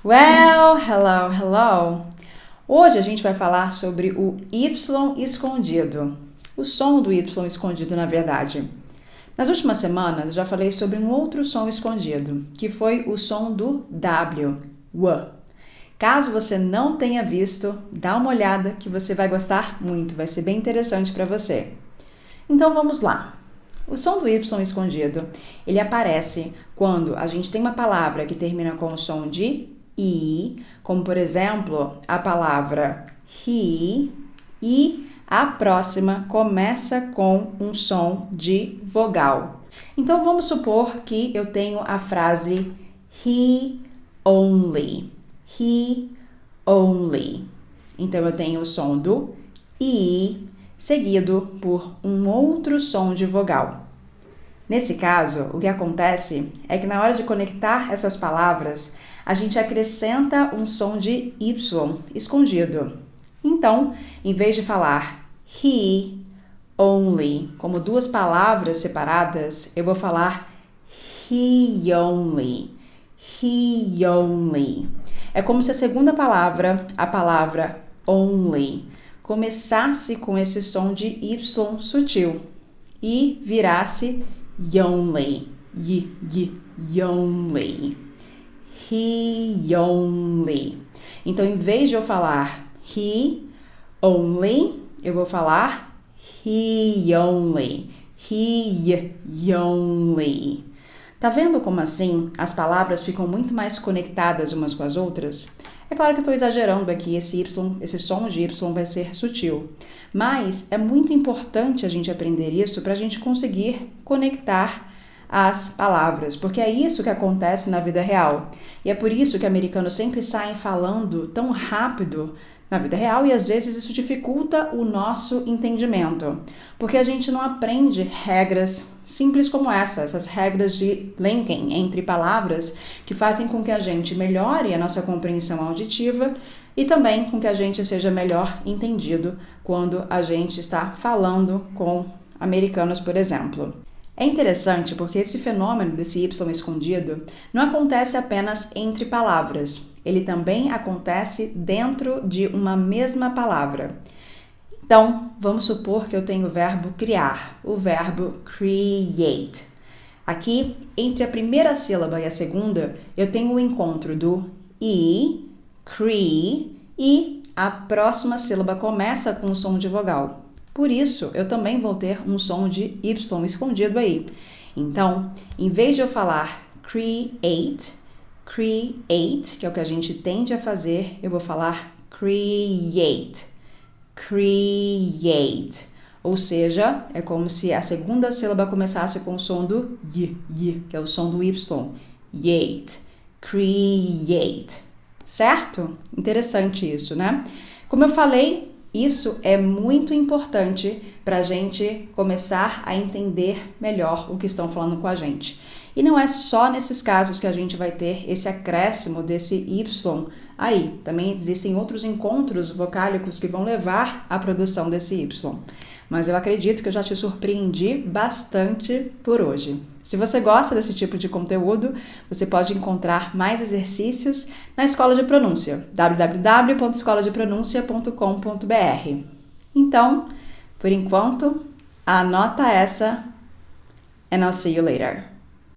Well, hello, hello! Hoje a gente vai falar sobre o Y escondido. O som do Y escondido, na verdade. Nas últimas semanas, eu já falei sobre um outro som escondido, que foi o som do W, W. Caso você não tenha visto, dá uma olhada que você vai gostar muito, vai ser bem interessante para você. Então vamos lá. O som do Y escondido, ele aparece quando a gente tem uma palavra que termina com o som de I, como por exemplo, a palavra he, e a próxima começa com um som de vogal. Então vamos supor que eu tenho a frase he only. He only. Então eu tenho o som do I seguido por um outro som de vogal. Nesse caso, o que acontece é que na hora de conectar essas palavras, a gente acrescenta um som de Y escondido. Então, em vez de falar he only como duas palavras separadas, eu vou falar he only. He only. É como se a segunda palavra, a palavra only, começasse com esse som de Y sutil e virasse only. Only. He only. Então, em vez de eu falar he only, eu vou falar he only. He only. Tá vendo como assim as palavras ficam muito mais conectadas umas com as outras? É claro que eu estou exagerando aqui, esse som de Y vai ser sutil. Mas é muito importante a gente aprender isso para a gente conseguir conectar as palavras, porque é isso que acontece na vida real. E é por isso que americanos sempre saem falando tão rápido na vida real e às vezes isso dificulta o nosso entendimento, porque a gente não aprende regras simples como essas regras de linking entre palavras que fazem com que a gente melhore a nossa compreensão auditiva e também com que a gente seja melhor entendido quando a gente está falando com americanos, por exemplo. É interessante porque esse fenômeno desse Y escondido não acontece apenas entre palavras, ele também acontece dentro de uma mesma palavra. Então, vamos supor que eu tenho o verbo criar, o verbo create. Aqui, entre a primeira sílaba e a segunda, eu tenho o encontro do I, cree, e a próxima sílaba começa com o som de vogal. Por isso, eu também vou ter um som de Y escondido aí. Então, em vez de eu falar create, que é o que a gente tende a fazer, eu vou falar create. Ou seja, é como se a segunda sílaba começasse com o som do y, que é o som do Y. Yate. Create. Certo? Interessante isso, né? Como eu falei, isso é muito importante para a gente começar a entender melhor o que estão falando com a gente. E não é só nesses casos que a gente vai ter esse acréscimo desse Y aí. Também existem outros encontros vocálicos que vão levar à produção desse Y. Mas eu acredito que eu já te surpreendi bastante por hoje. Se você gosta desse tipo de conteúdo, você pode encontrar mais exercícios na Escola de Pronúncia, www.escoladepronuncia.com.br. Então, por enquanto, anota essa and I'll see you later.